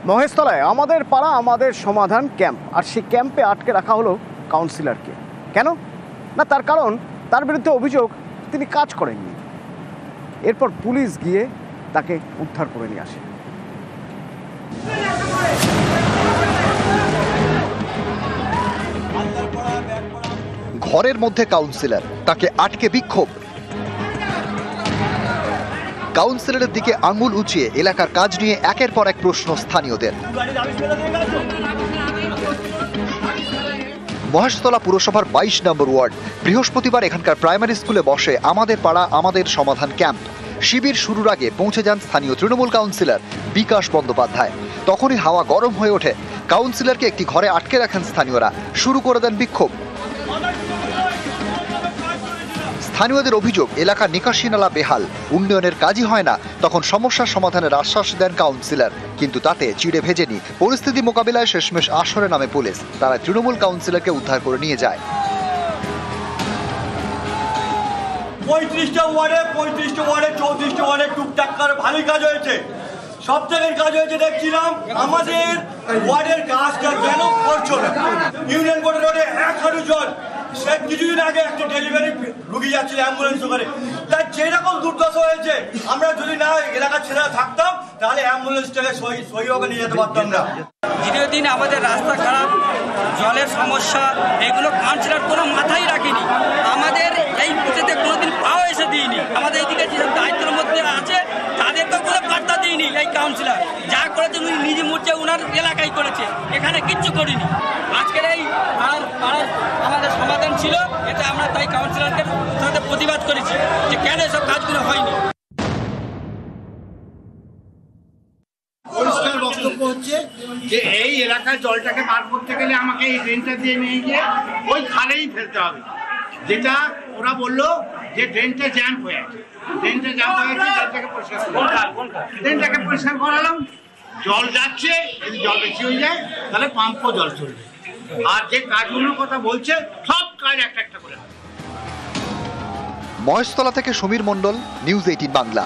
মহেশতলায় আমাদের পাড়া আমাদের সমাধান ক্যাম্প, আর সেই ক্যাম্পে আটকে রাখা হলো কাউন্সিলরকে। কেন না, তার কারণ তার বিরুদ্ধে অভিযোগ তিনি কাজ করেননি। এরপর পুলিশ গিয়ে তাকে উদ্ধার করে নিয়ে আসে। ঘরের মধ্যে কাউন্সিলর, তাকে আটকে বিক্ষোভ। কাউন্সিলরের দিকে আঙুল উঁচিয়ে এলাকার কাজ নিয়ে একের পর এক প্রশ্ন স্থানীয়দের। মহেশতলা পুরসভার 22 নম্বর ওয়ার্ড। বৃহস্পতিবার এখানকার প্রাইমারি স্কুলে বসে আমাদের পাড়া আমাদের সমাধান ক্যাম্প। শিবির শুরুর আগে পৌঁছে যান স্থানীয় তৃণমূল কাউন্সিলর বিকাশ বন্দ্যোপাধ্যায়। তখনই হাওয়া গরম হয়ে ওঠে। কাউন্সিলরকে একটি ঘরে আটকে রাখেন স্থানীয়রা, শুরু করে দেন বিক্ষোভ। স্থানীয়দের অভিযোগ, এলাকার নিকাশি নালা বেহাল, উন্নয়নের কাজই হয় না। তখন সমস্যার সমাধানের আশ্বাস দেন কাউন্সিলর, কিন্তু তাতে চিড়ে ভেজেনি। পরিস্থিতি মোকাবিলায় শেষমেশ আসরে নামে পুলিশ। তারা তৃণমূল কাউন্সিলরকে উদ্ধার করে নিয়ে যায়। 35টা ওয়ার্ডে 34টা ওয়ার্ডে টুকটাক করে ভালোই কাজ হয়েছে। সব থেকে কাজ হয়েছে দেখছিলাম, আমাদের ওয়ার্ডের কাজটা কেন করছো না? ইউনিয়ন বোর্ডের রোডে 1 হাঁটু জল। সে কিছুদিন আগে একটা ডেলিভারি রুগী যাচ্ছিল অ্যাম্বুলেন্স করে, তার যেরকম দুর্দশা হয়েছে, আমরা যদি না এলাকার ছেলেরা থাকতাম তাহলে অ্যাম্বুলেন্সটাকে সহিভাবে নিয়ে যেতে পারতাম না। দীর্ঘদিন আমাদের রাস্তা খারাপ, জলের সমস্যা, এগুলো কাউন্সিলর কোনো মাথায় রাখেনি। আমাদের এই বুথেতে কোনোদিন পাও এসে দিইনি। আমাদের এইদিকে যে দায়িত্বের মধ্যে আছে তাদেরকে কোনো বার্তা দিইনি। এই কাউন্সিলর যা করেছে উনি নিজে মুহূর্তে ওনার এলাকায় করেছে, এখানে কিচ্ছু করিনি। আজকের এই আমাদের সমাধান ছিল, এটা আমরা তাই কাউন্সিলরকে সাথে প্রতিবাদ করেছি যে কেন এসব কাজগুলো হয়নি। পরিষ্কার বক্তব্য হচ্ছে যে এই এলাকার জলটাকে বার করতে গেলে আমাকে এই ড্রেনটা দিয়ে নিয়ে গিয়ে ওই খালেই ফেলতে হবে। যেটা ওরা বললো যে ড্রেনটা জ্যাম হয়ে আছে, ড্রেনটাকে পরিষ্কার করালাম। জল যাচ্ছে, যদি জল বেশি হয়ে যায় তাহলে পাম্পও জল চলবে। আর যে কাজগুলোর কথা বলছে সব কাজ একটা একটা করে। মহেশতলা থেকে সমীর মণ্ডল, নিউজ 18 বাংলা।